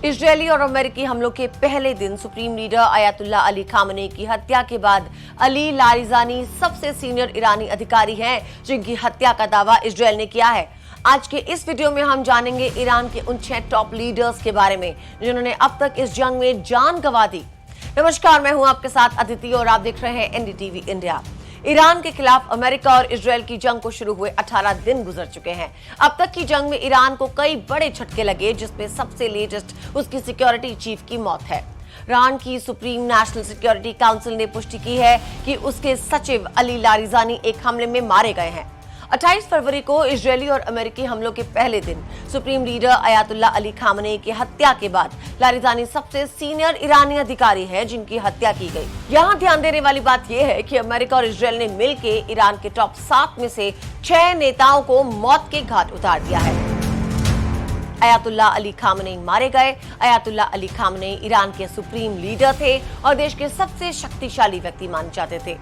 Israeli और अमेरिकी हमलों के पहले दिन supreme leader Ayatollah Ali Khamenei की हत्या के बाद अली लारिजानी सबसे सीनियर ईरानी अधिकारी हैं जिनकी हत्या का दावा इजरायल ने किया है। आज के इस वीडियो में हम जानेंगे ईरान के उन 6 टॉप लीडर्स के बारे में जिन्होंने अब तक इस जंग में जान गंवा दी। नमस्कार, मैं हूं आपके साथ अदिति और आप देख रहे हैं एनडीटीवी इंडिया। ईरान के खिलाफ अमेरिका और इजरायल की जंग को शुरू हुए 18 दिन गुजर चुके हैं। अब तक की जंग में ईरान को कई बड़े झटके लगे, जिसमें सबसे लेटेस्ट उसकी सिक्योरिटी चीफ की मौत है। ईरान की सुप्रीम नेशनल सिक्योरिटी काउंसिल ने पुष्टि की है कि उसके सचिव अली लारिजानी एक हमले में मारे गए हैं। 28 फरवरी को इजरायली और अमेरिकी हमलों के पहले दिन supreme leader Ayatollah Ali Khamenei की हत्या के बाद लारिजानी सबसे सीनियर ईरानी अधिकारी है जिनकी हत्या की गई। यहाँ ध्यान देने वाली बात यह है कि अमेरिका और इजरायल ने मिलकर ईरान के टॉप 7 में से 6 नेताओं को मौत के घाट उतार दिया है। अयातुल्ला अली खामनेई मारे गए। अयातुल्ला अली खामनेई ईरान के सुप्रीम लीडर थे और देश के सबसे शक्तिशाली व्यक्ति माने जाते थे।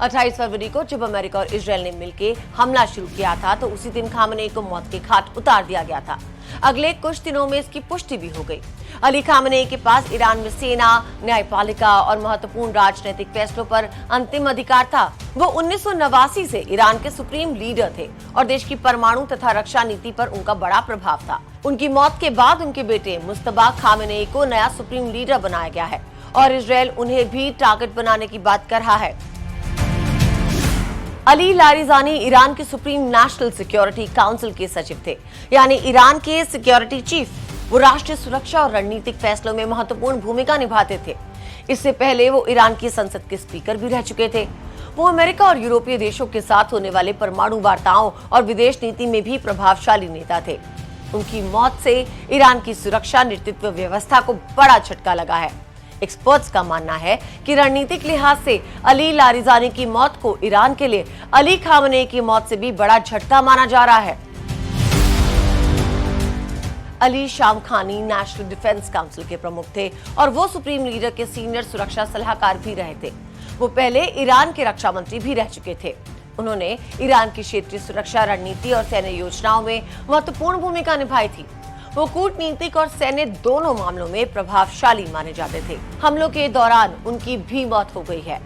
28 फरवरी को जब अमेरिका और इजरायल ने मिलकर हमला शुरू किया था तो उसी दिन खामनेई को मौत के घाट उतार दिया गया था। अगले कुछ दिनों में इसकी पुष्टि भी हो गई। अली खामनेई के पास ईरान में सेना, न्यायपालिका और महत्वपूर्ण राजनीतिक फैसलों पर अंतिम अधिकार था। वो 1989 से ईरान के सुप्रीम लीडर थे और देश की परमाणु तथा रक्षा नीति पर उनका बड़ा प्रभाव था। उनकी मौत के बाद उनके बेटे मुस्तफा खामनेई को नया सुप्रीम लीडर बनाया गया है और इजरायल उन्हें भी टारगेट बनाने की बात कर रहा है। अली लारिजानी ईरान के सुप्रीम नेशनल सिक्योरिटी काउंसिल के सचिव थे, यानी ईरान के सिक्योरिटी चीफ। वो राष्ट्रीय सुरक्षा और रणनीतिक फैसलों में महत्वपूर्ण भूमिका निभाते थे। इससे पहले वो ईरान की संसद के स्पीकर भी रह चुके थे। वो अमेरिका और यूरोपीय देशों के साथ होने वाले परमाणु वार्ताओं और विदेश नीति में भी प्रभावशाली नेता थे। उनकी मौत से ईरान की सुरक्षा नेतृत्व व्यवस्था को बड़ा झटका लगा है। एक्सपर्ट्स का मानना है कि रणनीतिक लिहाज से अली लारिजानी की मौत को ईरान के लिए अली खामनेई की मौत से भी बड़ा झटका माना जा रहा है। Ali Shamkhani national defence council के प्रमुख थे और वो सुप्रीम लीडर के सीनियर सुरक्षा सलाहकार भी रहे थे। वो पहले ईरान के रक्षा मंत्री भी रह चुके थे। उन्होंने ईरान की क्षेत्रीय सुरक्षा रणनीति और सैन्य योजनाओं में महत्वपूर्ण भूमिका निभाई थी। वो कूटनीतिक और सैन्य दोनों मामलों में प्रभावशाली माने जाते थे। हमलों के दौरान उनकी भी मौत हो गई है।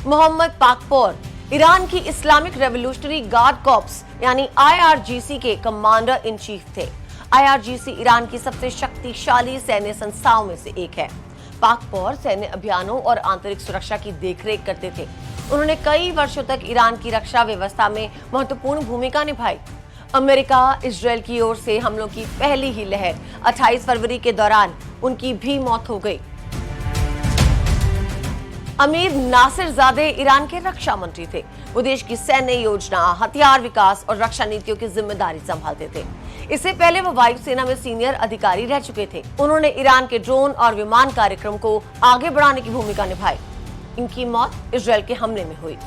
मोहम्मद पाकपोर ईरान की इस्लामिक रेवोल्यूशनरी गार्ड कॉर्प्स यानी IRGC के कमांडर इन चीफ थे। IRGC ईरान की सबसे शक्तिशाली सैन्य संस्थाओं में से एक है। पाकपोर सैन्य अभियानों और आंतरिक सुरक्षा की देखरेख करते थे। उन्होंने कई वर्षों तक ईरान की रक्षा व्यवस्था में महत्वपूर्ण भूमिका निभाई। अमेरिका इजरायल की ओर से हमलों की पहली ही लहर 28 फरवरी के दौरान उनकी भी मौत हो गई। अमीर नासिरजादे ईरान के रक्षा मंत्री थे। वो देश की सैन्य योजना, हथियार विकास और रक्षा नीतियों की जिम्मेदारी संभालते थे। इससे पहले वो वायुसेना में सीनियर अधिकारी रह चुके थे। उन्होंने ईरान के ड्रोन और विमान कार्यक्रम को आगे बढ़ाने की भूमिका निभाई। इनकी मौत इजरायल के हमले में हुई।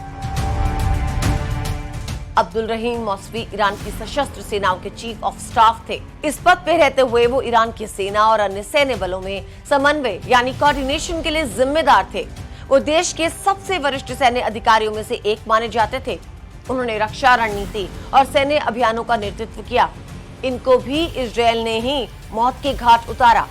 अब्दुल रहीम मौसवी ईरान की सशस्त्र सेनाओं के चीफ ऑफ स्टाफ थे। इस पद पे रहते हुए वो ईरान की सेना और अन्य सैन्य बलों में समन्वय यानी कोऑर्डिनेशन के लिए जिम्मेदार थे। वो देश के सबसे वरिष्ठ सैन्य अधिकारियों में से एक माने जाते थे। उन्होंने रक्षा रणनीति और सैन्य अभियानों का नेतृत्व किया। इनको भी इजरायल ने ही मौत के घाट उतारा।